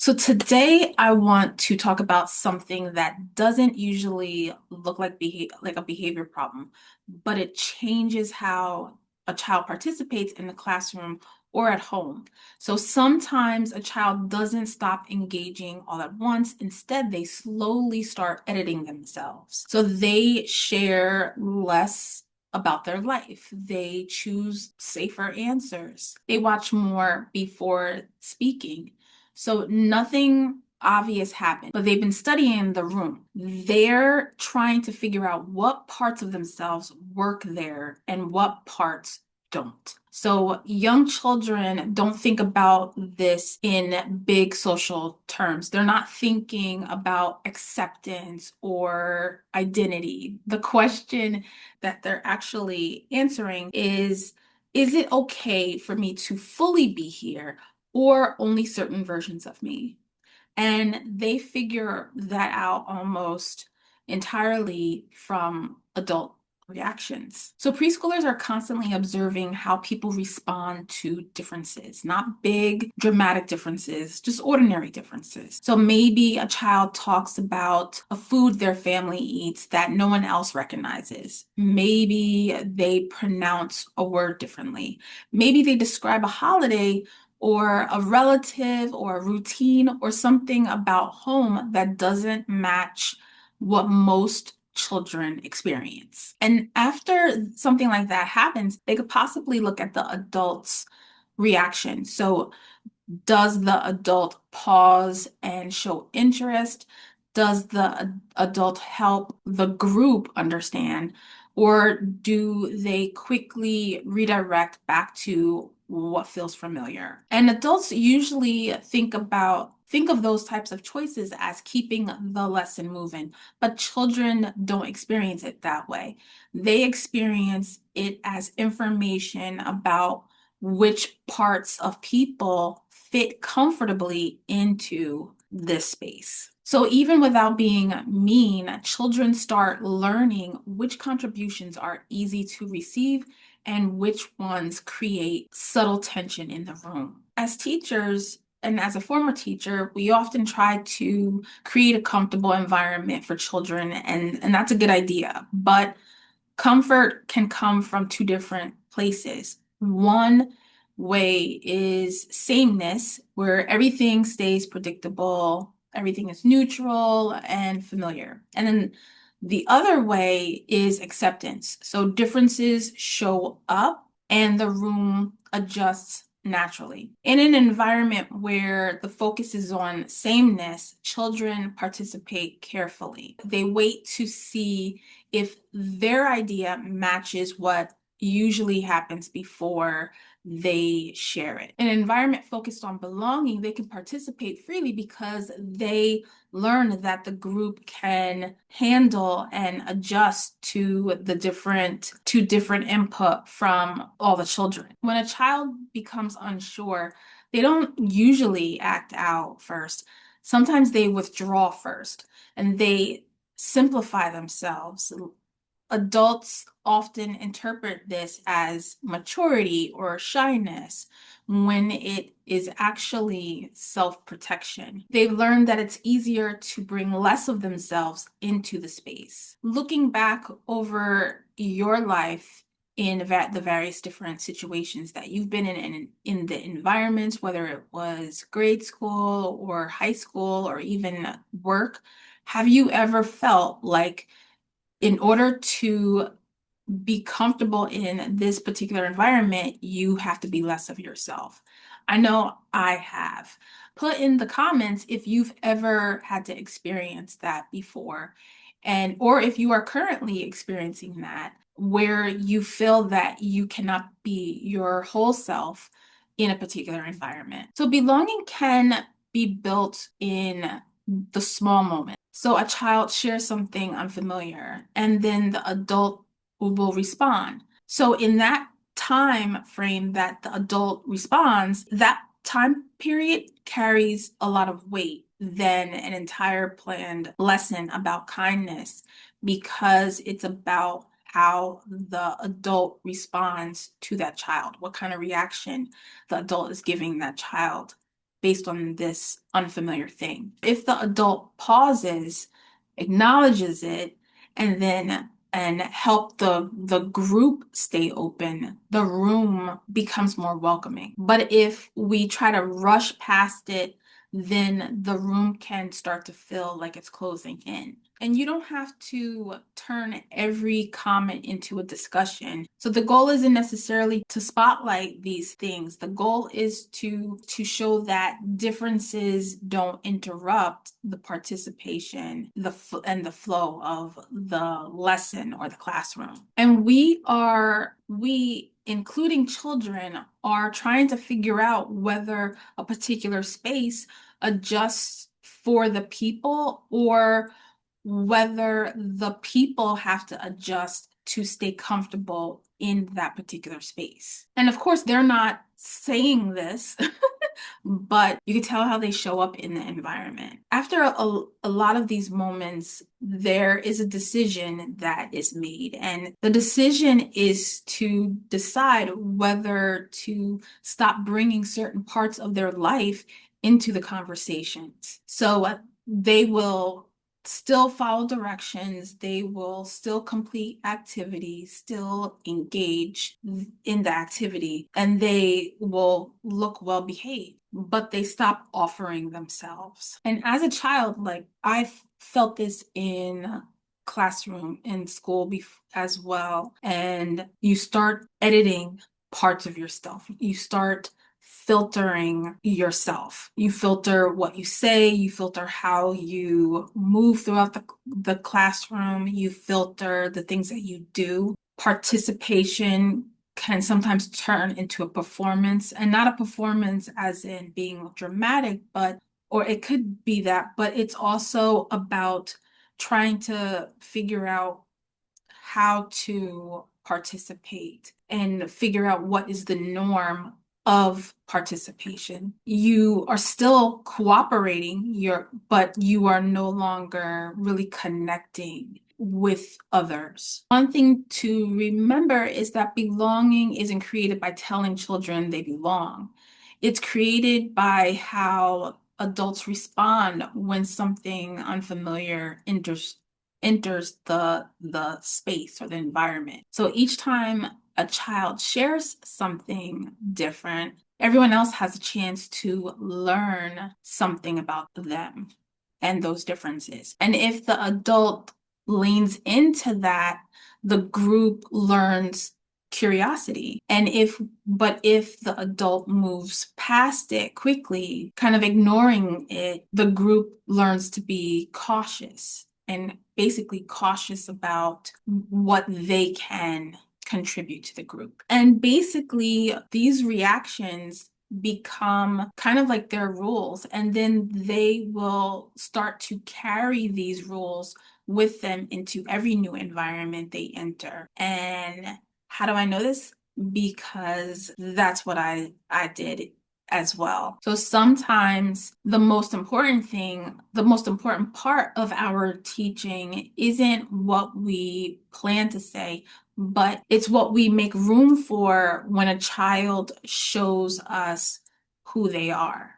So today I want to talk about something that doesn't usually look like a behavior problem, but it changes how a child participates in the classroom or at home. So sometimes a child doesn't stop engaging all at once. Instead, they slowly start editing themselves. So they share less about their life. They choose safer answers. They watch more before speaking. So nothing obvious happened, but they've been studying the room. They're trying to figure out what parts of themselves work there and what parts don't. So young children don't think about this in big social terms. They're not thinking about acceptance or identity. The question that they're actually answering is it okay for me to fully be here or only certain versions of me? And they figure that out almost entirely from adult reactions. So preschoolers are constantly observing how people respond to differences, not big dramatic differences, just ordinary differences. So maybe a child talks about a food their family eats that no one else recognizes. Maybe they pronounce a word differently. Maybe they describe a holiday or a relative or a routine or something about home that doesn't match what most children experience. And after something like that happens, they could possibly look at the adult's reaction. So does the adult pause and show interest? Does the adult help the group understand? Or do they quickly redirect back to what feels familiar? And adults usually think of those types of choices as keeping the lesson moving, but children don't experience it that way. They experience it as information about which parts of people fit comfortably into this space. So even without being mean, children start learning which contributions are easy to receive and which ones create subtle tension in the room. As teachers, and as a former teacher, we often try to create a comfortable environment for children, and that's a good idea. But comfort can come from two different places. One way is sameness, where everything stays predictable, everything is neutral and familiar. And then the other way is acceptance. So differences show up and the room adjusts naturally. In an environment where the focus is on sameness, children participate carefully. They wait to see if their idea matches what usually happens before they share it. An environment focused on belonging, they can participate freely because they learn that the group can handle and adjust to different input from all the children. When a child becomes unsure, they don't usually act out first. Sometimes they withdraw first and they simplify themselves. Adults often interpret this as maturity or shyness when it is actually self-protection. They've learned that it's easier to bring less of themselves into the space. Looking back over your life in the various different situations that you've been in the environments, whether it was grade school or high school or even work, have you ever felt like in order to be comfortable in this particular environment, you have to be less of yourself? I know I have. Put in the comments if you've ever had to experience that before, and or if you are currently experiencing that, where you feel that you cannot be your whole self in a particular environment. So belonging can be built in the small moment. So a child shares something unfamiliar, and then the adult will respond. So in that time frame that the adult responds, that time period carries a lot of weight than an entire planned lesson about kindness because it's about how the adult responds to that child, what kind of reaction the adult is giving that child based on this unfamiliar thing. If the adult pauses, acknowledges it, and then and help the group stay open, the room becomes more welcoming. But if we try to rush past it, then the room can start to feel like it's closing in. And you don't have to turn every comment into a discussion. So the goal isn't necessarily to spotlight these things. The goal is to show that differences don't interrupt the participation, and the flow of the lesson or the classroom. And we, including children, are trying to figure out whether a particular space adjusts for the people, or whether the people have to adjust to stay comfortable in that particular space. And of course, they're not saying this, but you can tell how they show up in the environment. After a lot of these moments, there is a decision that is made, and the decision is to decide whether to stop bringing certain parts of their life into the conversations. So they will still follow directions, they will still complete activities, still engage in the activity, and they will look well behaved, but they stop offering themselves. And as a child, like I felt this in classroom in school as well, and you start editing parts of yourself. You start filtering yourself. You filter what you say, you filter how you move throughout the classroom, you filter the things that you do. Participation can sometimes turn into a performance, and not a performance as in being dramatic, but, or it could be that, but it's also about trying to figure out how to participate and figure out what is the norm of participation. You are still cooperating, but you are no longer really connecting with others. One thing to remember is that belonging isn't created by telling children they belong. It's created by how adults respond when something unfamiliar enters the space or the environment. So each time a child shares something different, everyone else has a chance to learn something about them and those differences. And if the adult leans into that, the group learns curiosity. But if the adult moves past it quickly, kind of ignoring it, the group learns to be cautious, and basically cautious about what they can contribute to the group. And basically, these reactions become kind of like their rules, and then they will start to carry these rules with them into every new environment they enter. And how do I know this? Because that's what I did as well. So sometimes the most important part of our teaching isn't what we plan to say, but it's what we make room for when a child shows us who they are.